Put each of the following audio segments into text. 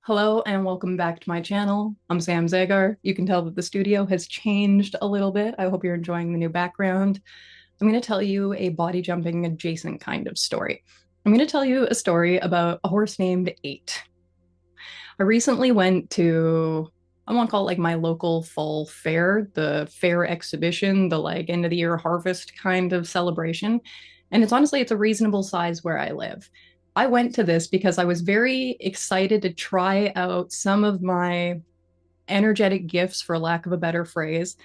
Hello and welcome back to my channel. I'm Sam Zagar. You can tell that the studio has changed a little bit. I hope you're enjoying the new background. I'm going to tell you a body jumping adjacent kind of story. I'm going to tell you a story about a horse named Eight. I recently went to, I want to call it like my local fall fair, the fair exhibition, the like end of the year harvest kind of celebration. And it's a reasonable size where I live. I went to this because I was very excited to try out some of my energetic gifts, for lack of a better phrase,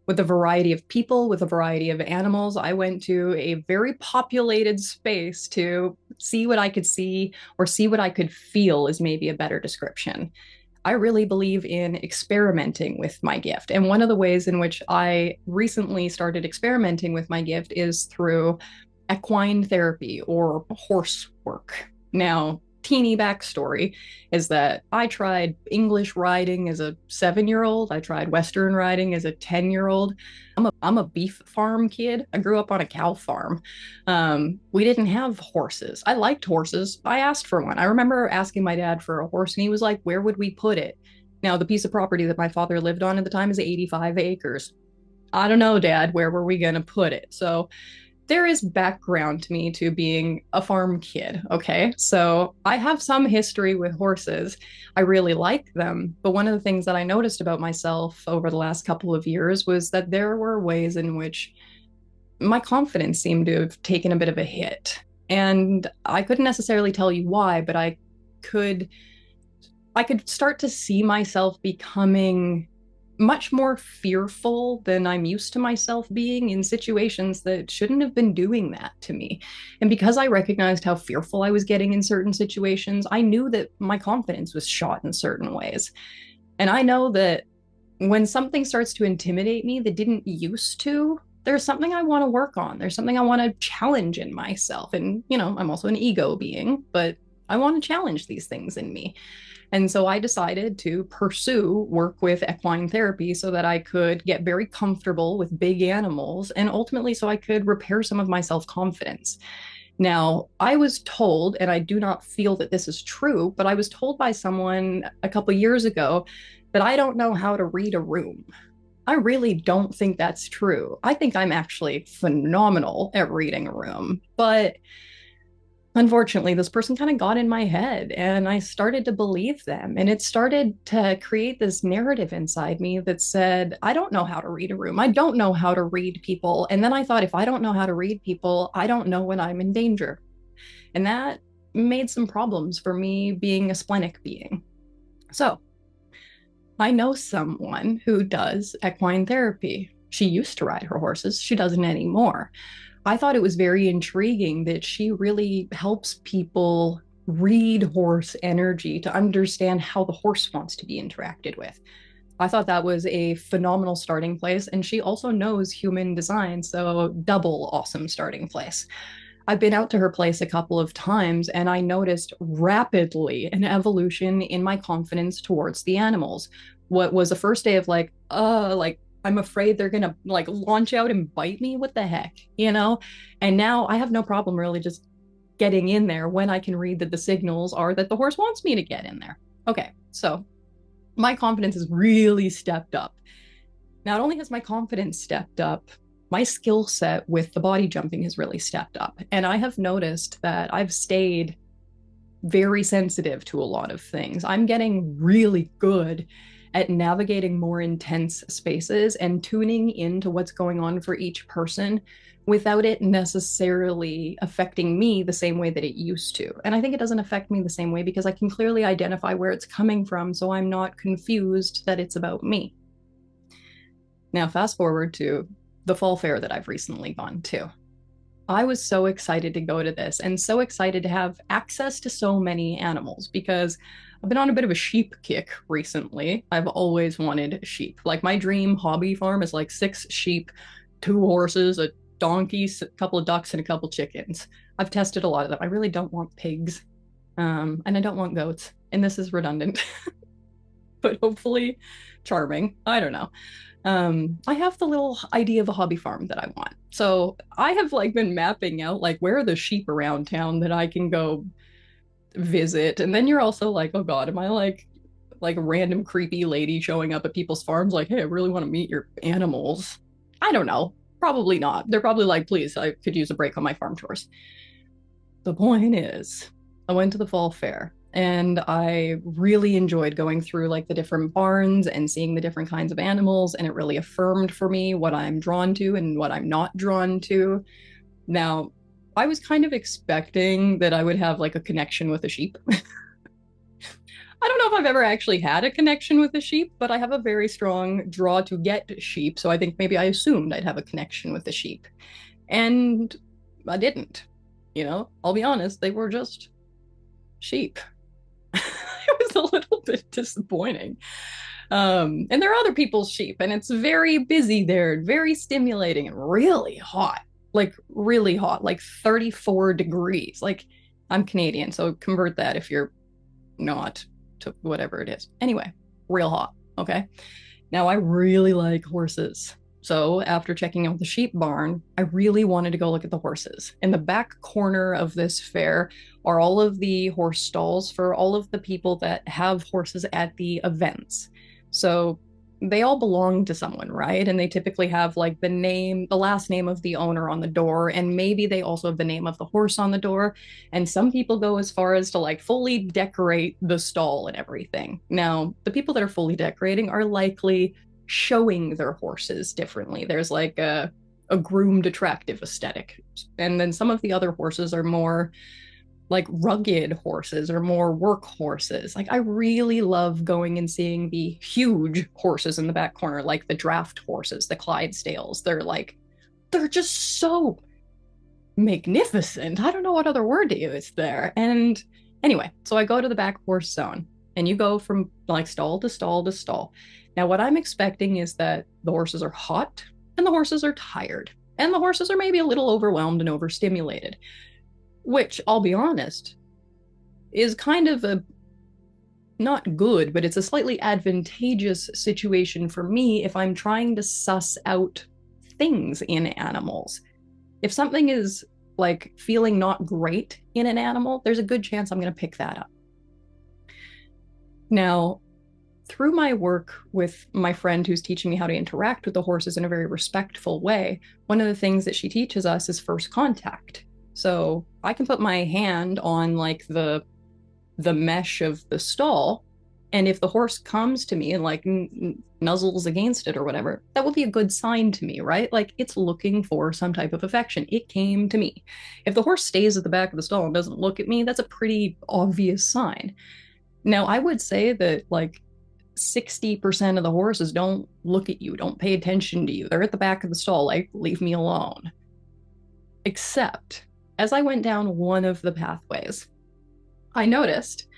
with a variety of people, with a variety of animals. I went to a very populated space to see what I could see or see what I could feel, is maybe a better description. I really believe in experimenting with my gift. And one of the ways in which I recently started experimenting with my gift is through equine therapy or horse work. Now, teeny backstory is that I tried English riding as a 7-year-old. I tried Western riding as a 10-year-old. I'm a beef farm kid. I grew up on a cow farm. We didn't have horses. I liked horses. I asked for one. I remember asking my dad for a horse, and he was like, "Where would we put it?" Now, the piece of property that my father lived on at the time is 85 acres. I don't know, Dad, where were we going to put it? So there is background to me to being a farm kid, okay? So I have some history with horses. I really like them. But one of the things that I noticed about myself over the last couple of years was that there were ways in which my confidence seemed to have taken a bit of a hit. And I couldn't necessarily tell you why, but could I could start to see myself becoming much more fearful than I'm used to myself being in situations that shouldn't have been doing that to me. And because I recognized how fearful I was getting in certain situations, I knew that my confidence was shot in certain ways. And I know that when something starts to intimidate me that didn't used to, there's something I want to work on. There's something I want to challenge in myself. And, I'm also an ego being, but I want to challenge these things in me. And so I decided to pursue work with equine therapy so that I could get very comfortable with big animals and ultimately so I could repair some of my self confidence. Now, I was told, and I do not feel that this is true, but I was told by someone a couple years ago that I don't know how to read a room. I really don't think that's true. I think I'm actually phenomenal at reading a room, but unfortunately, this person kind of got in my head and I started to believe them. And it started to create this narrative inside me that said, I don't know how to read a room. I don't know how to read people. And then I thought, if I don't know how to read people, I don't know when I'm in danger. And that made some problems for me being a splenic being. So I know someone who does equine therapy. She used to ride her horses, she doesn't anymore. I thought it was very intriguing that she really helps people read horse energy to understand how the horse wants to be interacted with. I thought that was a phenomenal starting place. And she also knows human design, so double awesome starting place. I've been out to her place a couple of times and I noticed rapidly an evolution in my confidence towards the animals. What was the first day of like I'm afraid they're gonna like launch out and bite me. What the heck, you know? And now I have no problem really just getting in there when I can read that the signals are that the horse wants me to get in there. Okay, so my confidence has really stepped up. Not only has my confidence stepped up, my skill set with the body jumping has really stepped up. And I have noticed that I've stayed very sensitive to a lot of things. I'm getting really good at navigating more intense spaces and tuning into what's going on for each person without it necessarily affecting me the same way that it used to. And I think it doesn't affect me the same way because I can clearly identify where it's coming from, so I'm not confused that it's about me. Now, fast forward to the fall fair that I've recently gone to. I was so excited to go to this and so excited to have access to so many animals because I've been on a bit of a sheep kick recently. I've always wanted sheep. Like my dream hobby farm is like 6 sheep, 2 horses, a donkey, a couple of ducks, and a couple chickens. I've tested a lot of them. I really don't want pigs, and I don't want goats. And this is redundant, but hopefully charming. I don't know. I have the little idea of a hobby farm that I want. So I have like been mapping out like where are the sheep around town that I can go visit. And then you're also like, oh God, am I like like a random creepy lady showing up at people's farms like, hey, I really want to meet your animals. I don't know. Probably not. They're probably like, please, I could use a break on my farm chores. The point is, I went to the fall fair and I really enjoyed going through like the different barns and seeing the different kinds of animals. And it really affirmed for me what I'm drawn to and what I'm not drawn to. Now, I was kind of expecting that I would have like a connection with a sheep. I don't know if I've ever actually had a connection with a sheep, but I have a very strong draw to get sheep. So I think maybe I assumed I'd have a connection with the sheep. And I didn't. You know, I'll be honest, they were just sheep. It was a little bit disappointing. And they're other people's sheep, and it's very busy there, very stimulating, and really hot. Like, really hot, like 34 degrees. Like, I'm Canadian, so convert that if you're not to whatever it is. Anyway, real hot. Okay. Now, I really like horses. So after checking out the sheep barn, I really wanted to go look at the horses. In the back corner of this fair are all of the horse stalls for all of the people that have horses at the events. So they all belong to someone, right? And they typically have like the last name of the owner on the door, and maybe they also have the name of the horse on the door. And some people go as far as to like fully decorate the stall and everything. Now, the people that are fully decorating are likely showing their horses differently. There's like a groomed, attractive aesthetic. And then some of the other horses are more like rugged horses or more work horses. Like I really love going and seeing the huge horses in the back corner, like the draft horses, the Clydesdales. They're just so magnificent. I don't know what other word to use there. And anyway, so I go to the back horse zone and you go from like stall to stall to stall. Now, what I'm expecting is that the horses are hot and the horses are tired and the horses are maybe a little overwhelmed and overstimulated, which I'll be honest is kind of a not good, but it's a slightly advantageous situation for me if I'm trying to suss out things in animals. If something is like feeling not great in an animal, there's a good chance I'm going to pick that up. Now, through my work with my friend who's teaching me how to interact with the horses in a very respectful way, one of the things that she teaches us is first contact. So I can put my hand on like the mesh of the stall, and if the horse comes to me and like nuzzles against it or whatever, that will be a good sign to me, right? Like it's looking for some type of affection. It came to me. If the horse stays at the back of the stall and doesn't look at me, that's a pretty obvious sign. Now, I would say that like 60% of the horses don't look at you, don't pay attention to you. They're at the back of the stall, like, leave me alone. Except, as I went down one of the pathways, I noticed,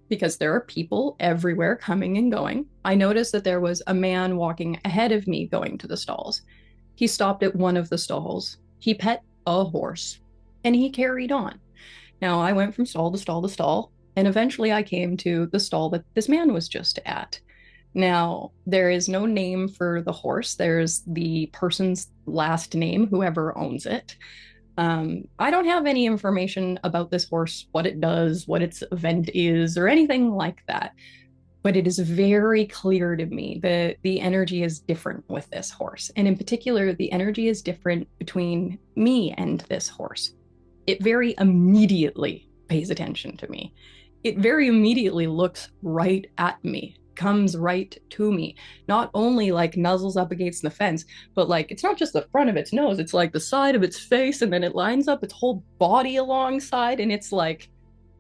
because there are people everywhere coming and going, I noticed that there was a man walking ahead of me going to the stalls. He stopped at one of the stalls, he pet a horse, and he carried on. Now, I went from stall to stall to stall, and eventually I came to the stall that this man was just at. Now, there is no name for the horse. There's the person's last name, whoever owns it. I don't have any information about this horse, what it does, what its event is, or anything like that. But it is very clear to me that the energy is different with this horse. And in particular, the energy is different between me and this horse. It very immediately pays attention to me. It very immediately looks right at me, comes right to me. Not only like nuzzles up against the fence, but like it's not just the front of its nose, it's like the side of its face, and then it lines up its whole body alongside, and it's like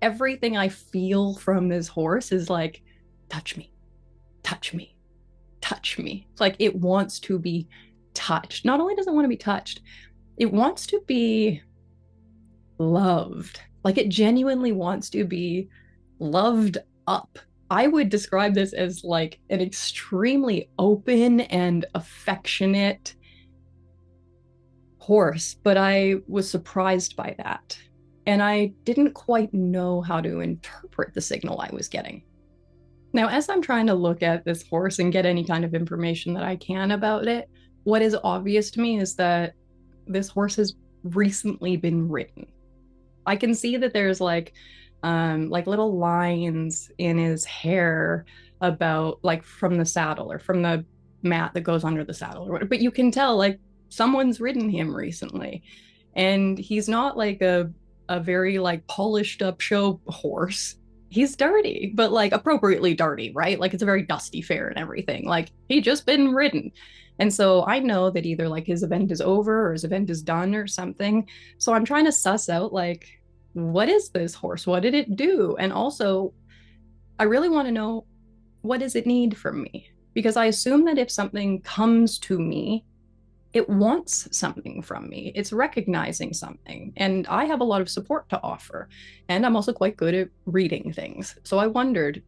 everything I feel from this horse is like, touch me, touch me, touch me. It's like it wants to be touched. Not only does it want to be touched, it wants to be loved. Like it genuinely wants to be loved up. I would describe this as like an extremely open and affectionate horse, but I was surprised by that. And I didn't quite know how to interpret the signal I was getting. Now, as I'm trying to look at this horse and get any kind of information that I can about it, what is obvious to me is that this horse has recently been ridden. I can see that there's like like little lines in his hair about like from the saddle or from the mat that goes under the saddle or whatever. But you can tell like someone's ridden him recently. And he's not like a very like polished up show horse. He's dirty, but like appropriately dirty, right? Like it's a very dusty fair and everything. Like he just been ridden. And so I know that either like his event is over or his event is done or something. So I'm trying to suss out like, what is this horse? What did it do? And also, I really want to know, what does it need from me? Because I assume that if something comes to me, it wants something from me. It's recognizing something. And I have a lot of support to offer. And I'm also quite good at reading things. So I wondered,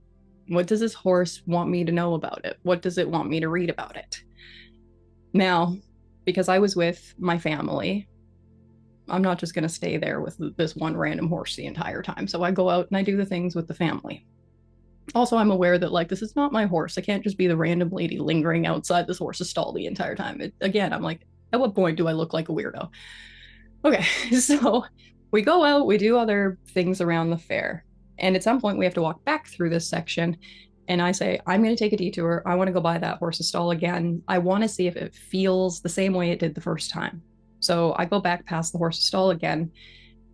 what does this horse want me to know about it? What does it want me to read about it? Now, because I was with my family, I'm not just going to stay there with this one random horse the entire time. So I go out and I do the things with the family. Also, I'm aware that like this is not my horse. I can't just be the random lady lingering outside this horse's stall the entire time. Again, I'm like, at what point do I look like a weirdo? Okay, so we go out, we do other things around the fair. And at some point, we have to walk back through this section. And I say, I'm going to take a detour. I want to go by that horse's stall again. I want to see if it feels the same way it did the first time. So I go back past the horse's stall again.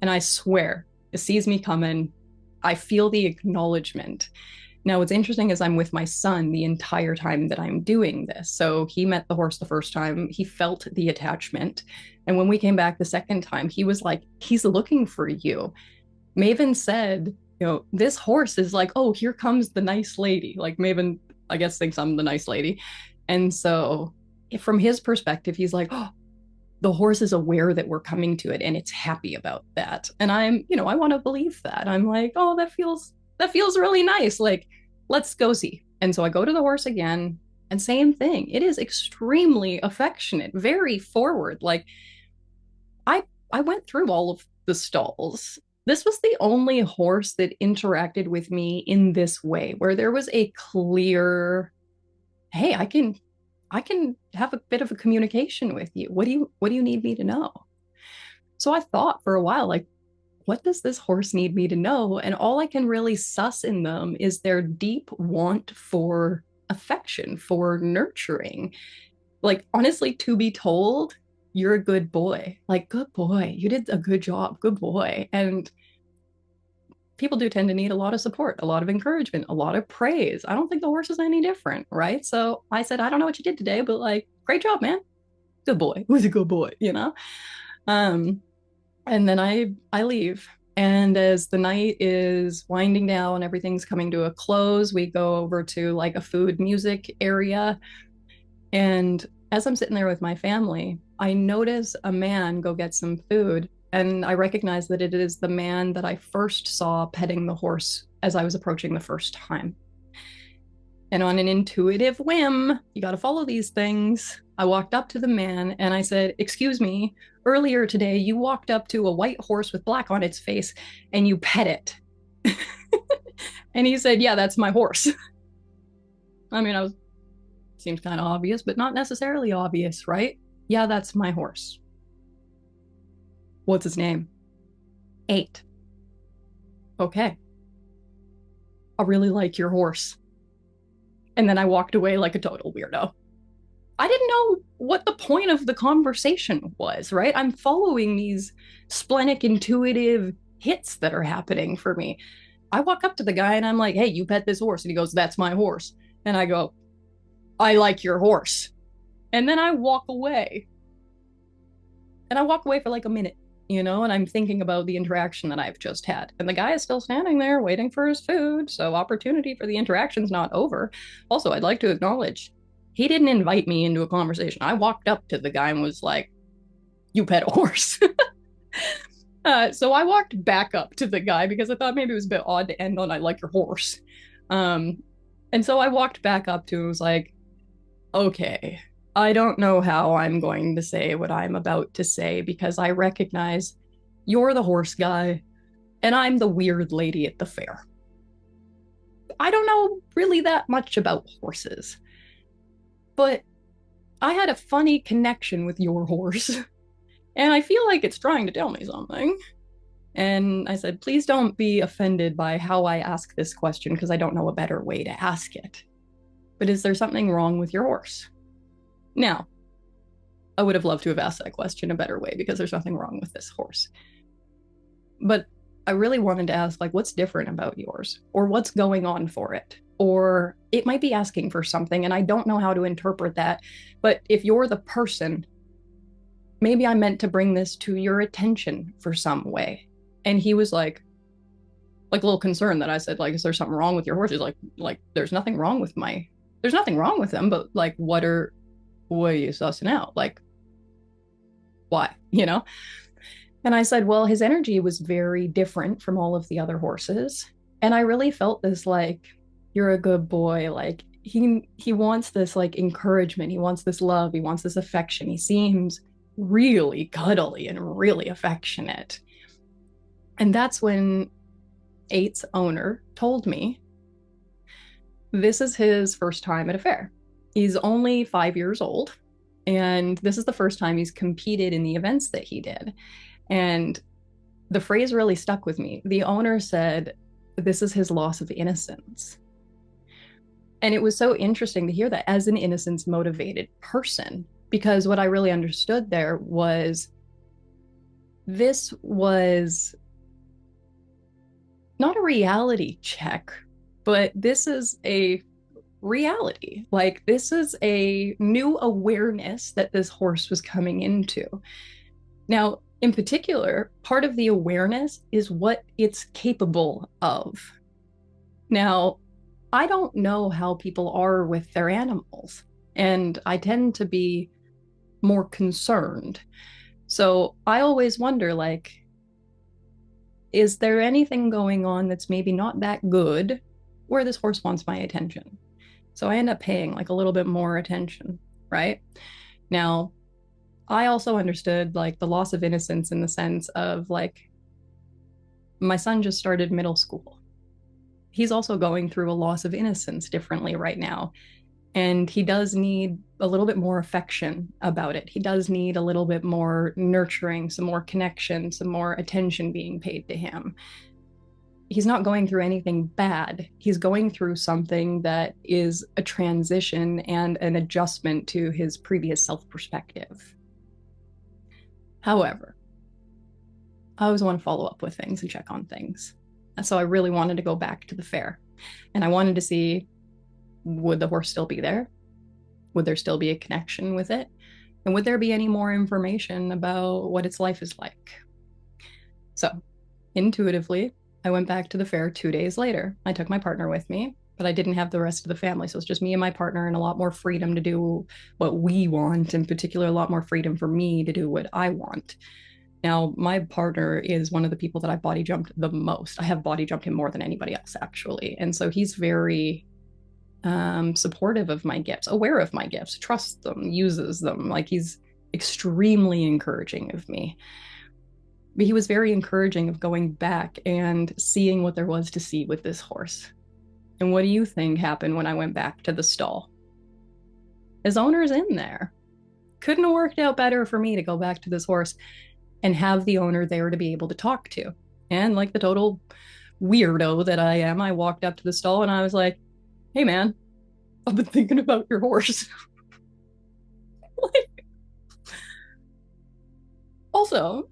And I swear, it sees me coming. I feel the acknowledgement. Now, what's interesting is I'm with my son the entire time that I'm doing this. So he met the horse the first time. He felt the attachment. And when we came back the second time, he was like, he's looking for you. Maven said, you know, this horse is like, oh, here comes the nice lady. Like Maven, I guess, thinks I'm the nice lady. And so from his perspective, he's like, oh, the horse is aware that we're coming to it and it's happy about that. And I'm, you know, I want to believe that. I'm like, oh, that feels really nice. Like, let's go see. And so I go to the horse again and same thing. It is extremely affectionate, very forward. Like I went through all of the stalls. This was the only horse that interacted with me in this way, where there was a clear, hey, I can have a bit of a communication with you. What do you need me to know? So I thought for a while, like, what does this horse need me to know? And all I can really suss in them is their deep want for affection, for nurturing. Like, honestly, to be told, you're a good boy. Like, good boy. You did a good job. Good boy. And people do tend to need a lot of support, a lot of encouragement, a lot of praise. I don't think the horse is any different, right? So I said, I don't know what you did today, but like, great job, man. Good boy. Who's a good boy, you know? And then I leave. And as the night is winding down, everything's coming to a close. We go over to like a food music area. And as I'm sitting there with my family, I notice a man go get some food. And I recognize that it is the man that I first saw petting the horse as I was approaching the first time. And on an intuitive whim, you got to follow these things. I walked up to the man and I said, excuse me, earlier today, you walked up to a white horse with black on its face and you pet it. And he said, yeah, that's my horse. I mean, seems kind of obvious, but not necessarily obvious, right? Yeah, that's my horse. What's his name? 8. Okay. I really like your horse. And then I walked away like a total weirdo. I didn't know what the point of the conversation was, right? I'm following these splenic intuitive hits that are happening for me. I walk up to the guy and I'm like, hey, you pet this horse. And he goes, that's my horse. And I go, I like your horse. And then I walk away. And I walk away for like a minute, you know, and I'm thinking about the interaction that I've just had. And the guy is still standing there waiting for his food. So opportunity for the interaction's not over. Also, I'd like to acknowledge he didn't invite me into a conversation. I walked up to the guy and was like, you pet a horse. So I walked back up to the guy because I thought maybe it was a bit odd to end on I like your horse. And so I walked back up to him and was like, okay, I don't know how I'm going to say what I'm about to say because I recognize you're the horse guy and I'm the weird lady at the fair. I don't know really that much about horses, but I had a funny connection with your horse and I feel like it's trying to tell me something. And I said, please don't be offended by how I ask this question because I don't know a better way to ask it. But is there something wrong with your horse? Now, I would have loved to have asked that question a better way because there's nothing wrong with this horse. But I really wanted to ask, like, what's different about yours? Or what's going on for it? Or it might be asking for something, and I don't know how to interpret that. But if you're the person, maybe I meant to bring this to your attention for some way. And he was like a little concerned that I said, like, is there something wrong with your horse? He's like, there's nothing wrong with them, but like, what are you sussing out? Like, why? You know? And I said, well, his energy was very different from all of the other horses. And I really felt this, like, you're a good boy. Like, he wants this, like, encouragement. He wants this love. He wants this affection. He seems really cuddly and really affectionate. And that's when 8's owner told me this is his first time at a fair. He's only 5 years old, and this is the first time he's competed in the events that he did. And the phrase really stuck with me. The owner said, this is his loss of innocence. And it was so interesting to hear that as an innocence motivated person, because what I really understood there was this was not a reality check, but this is a reality. Like, this is a new awareness that this horse was coming into. Now, in particular, part of the awareness is what it's capable of. Now, I don't know how people are with their animals, and I tend to be more concerned. So I always wonder, like, is there anything going on that's maybe not that good where this horse wants my attention? So I end up paying like a little bit more attention, right? Now, I also understood like the loss of innocence in the sense of like, my son just started middle school. He's also going through a loss of innocence differently right now. And he does need a little bit more affection about it. He does need a little bit more nurturing, some more connection, some more attention being paid to him. He's not going through anything bad. He's going through something that is a transition and an adjustment to his previous self-perspective. However, I always want to follow up with things and check on things. And so I really wanted to go back to the fair. And I wanted to see, would the horse still be there? Would there still be a connection with it? And would there be any more information about what its life is like? So intuitively, I went back to the fair 2 days later. I took my partner with me, but I didn't have the rest of the family. So it's just me and my partner, and a lot more freedom to do what we want, in particular, a lot more freedom for me to do what I want. Now, my partner is one of the people that I body jumped the most. I have body jumped him more than anybody else, actually. And so he's very supportive of my gifts, aware of my gifts, trusts them, uses them. Like, he's extremely encouraging of me. But he was very encouraging of going back and seeing what there was to see with this horse. And what do you think happened when I went back to the stall? His owner's in there. Couldn't have worked out better for me to go back to this horse and have the owner there to be able to talk to. And like the total weirdo that I am, I walked up to the stall and I was like, hey man, I've been thinking about your horse. Like, also,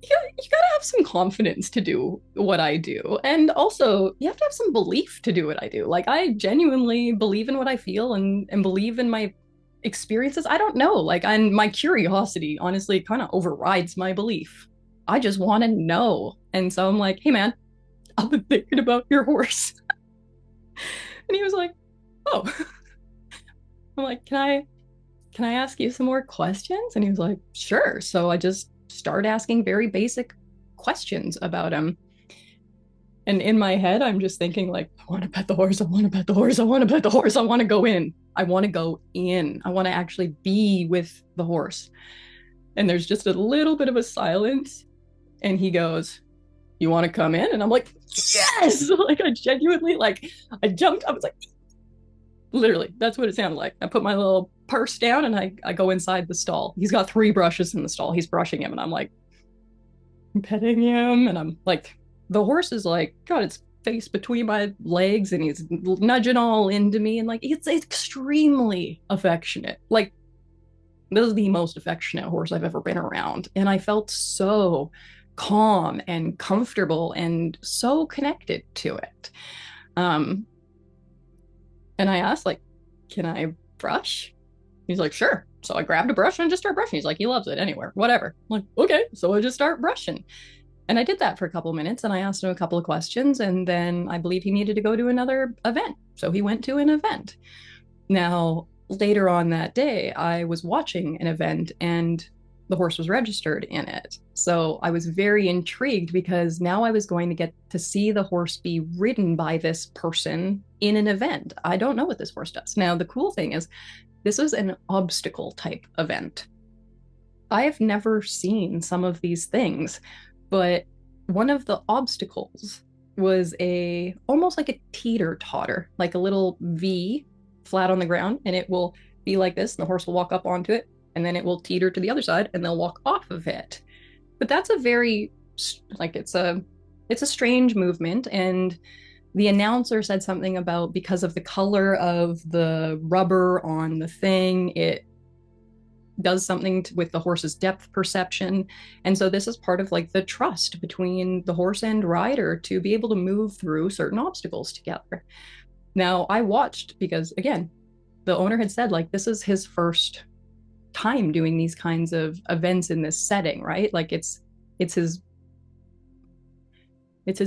you gotta have some confidence to do what I do. And also, you have to have some belief to do what I do. Like, I genuinely believe in what I feel and believe in my experiences. I don't know. Like, and my curiosity, honestly, kind of overrides my belief. I just want to know. And so I'm like, hey, man, I've been thinking about your horse. And he was like, oh. I'm like, can I ask you some more questions? And he was like, sure. So I just started asking very basic questions about him. And in my head, I'm just thinking like, I want to pet the horse. I want to pet the horse. I want to pet the horse. I want to go in. I want to go in. I want to actually be with the horse. And there's just a little bit of a silence. And he goes, you want to come in? And I'm like, yes! Like, I genuinely, like, I jumped. I was like, literally, that's what it sounded like. I put my little purse down and I go inside the stall. He's got 3 brushes in the stall. He's brushing him. And I'm like, petting him, and I'm like, the horse is like got its face between my legs and he's nudging all into me, and like it's extremely affectionate. Like, this is the most affectionate horse I've ever been around, and I felt so calm and comfortable and so connected to it. um and I asked, like, can I brush? He's like, sure. So I grabbed a brush and just started brushing. He's like, he loves it anywhere, whatever. I'm like, okay. So I just start brushing. And I did that for a couple of minutes, and I asked him a couple of questions. And then I believe he needed to go to another event. So he went to an event. Now, later on that day, I was watching an event and the horse was registered in it. So I was very intrigued because now I was going to get to see the horse be ridden by this person in an event. I don't know what this horse does. Now, the cool thing is, this is an obstacle type event. I have never seen some of these things, but one of the obstacles was a almost like a teeter totter, like a little V flat on the ground, and it will be like this, and the horse will walk up onto it, and then it will teeter to the other side, and they'll walk off of it. But that's a very, like, it's a strange movement, and the announcer said something about, because of the color of the rubber on the thing, it does something with the horse's depth perception. And so this is part of like the trust between the horse and rider to be able to move through certain obstacles together. Now, I watched because, again, the owner had said, like, this is his first time doing these kinds of events in this setting, right? Like, it's his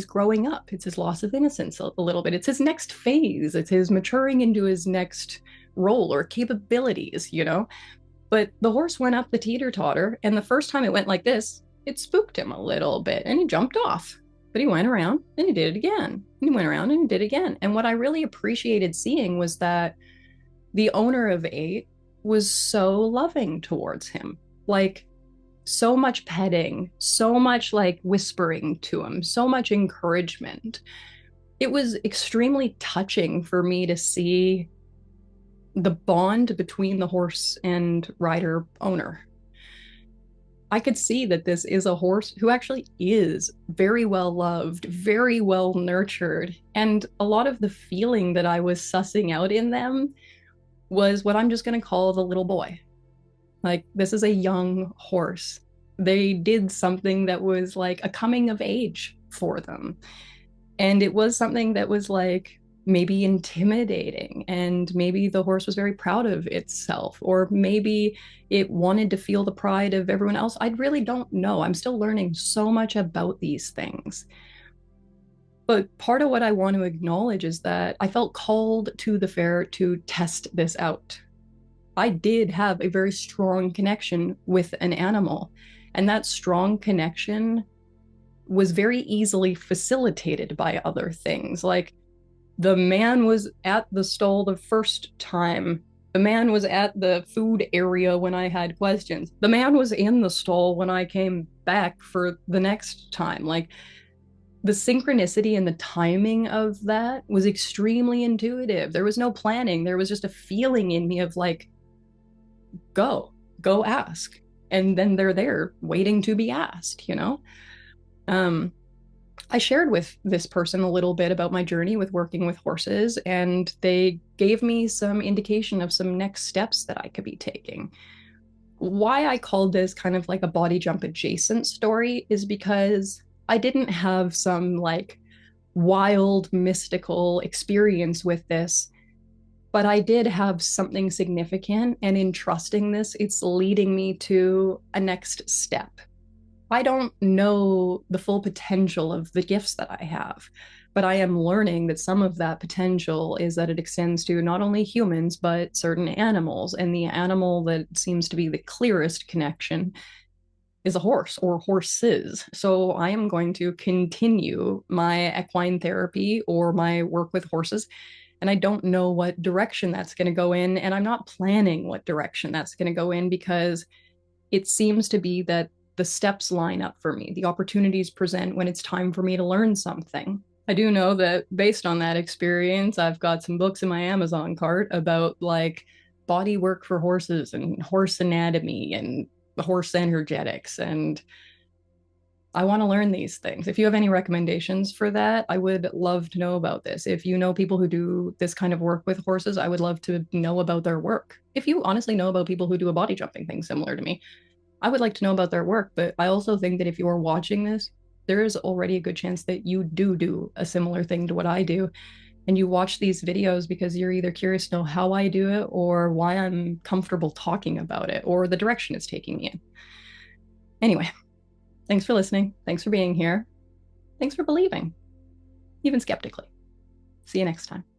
growing up, it's his loss of innocence a little bit, it's his next phase, it's his maturing into his next role or capabilities, you know. But the horse went up the teeter-totter, and the first time it went like this, it spooked him a little bit, and he jumped off. But he went around, and he did it again. And he went around, and he did it again. And what I really appreciated seeing was that the owner of 8 was so loving towards him. Like, so much petting, so much, like, whispering to him, so much encouragement. It was extremely touching for me to see the bond between the horse and rider owner. I could see that this is a horse who actually is very well loved, very well nurtured, and a lot of the feeling that I was sussing out in them was what I'm just going to call the little boy. Like, this is a young horse. They did something that was like a coming of age for them. And it was something that was like maybe intimidating, and maybe the horse was very proud of itself, or maybe it wanted to feel the pride of everyone else. I really don't know. I'm still learning so much about these things. But part of what I want to acknowledge is that I felt called to the fair to test this out. I did have a very strong connection with an animal, and that strong connection was very easily facilitated by other things. Like, the man was at the stall the first time. The man was at the food area when I had questions. The man was in the stall when I came back for the next time. Like, the synchronicity and the timing of that was extremely intuitive. There was no planning. There was just a feeling in me of like, go ask. And then they're there waiting to be asked, you know? I shared with this person a little bit about my journey with working with horses, and they gave me some indication of some next steps that I could be taking. Why I called this kind of like a body jump adjacent story is because I didn't have some like wild mystical experience with this, but I did have something significant, and in trusting this, it's leading me to a next step. I don't know the full potential of the gifts that I have, but I am learning that some of that potential is that it extends to not only humans, but certain animals. And the animal that seems to be the clearest connection is a horse or horses. So I am going to continue my equine therapy or my work with horses. And I don't know what direction that's going to go in. And I'm not planning what direction that's going to go in, because it seems to be that the steps line up for me. The opportunities present when it's time for me to learn something. I do know that based on that experience, I've got some books in my Amazon cart about like body work for horses and horse anatomy and horse energetics. And I want to learn these things. If you have any recommendations for that, I would love to know about this. If you know people who do this kind of work with horses, I would love to know about their work. If you honestly know about people who do a body jumping thing similar to me, I would like to know about their work. But I also think that if you are watching this, there is already a good chance that you do a similar thing to what I do. And you watch these videos because you're either curious to know how I do it or why I'm comfortable talking about it or the direction it's taking me in. Anyway, thanks for listening. Thanks for being here. Thanks for believing, even skeptically. See you next time.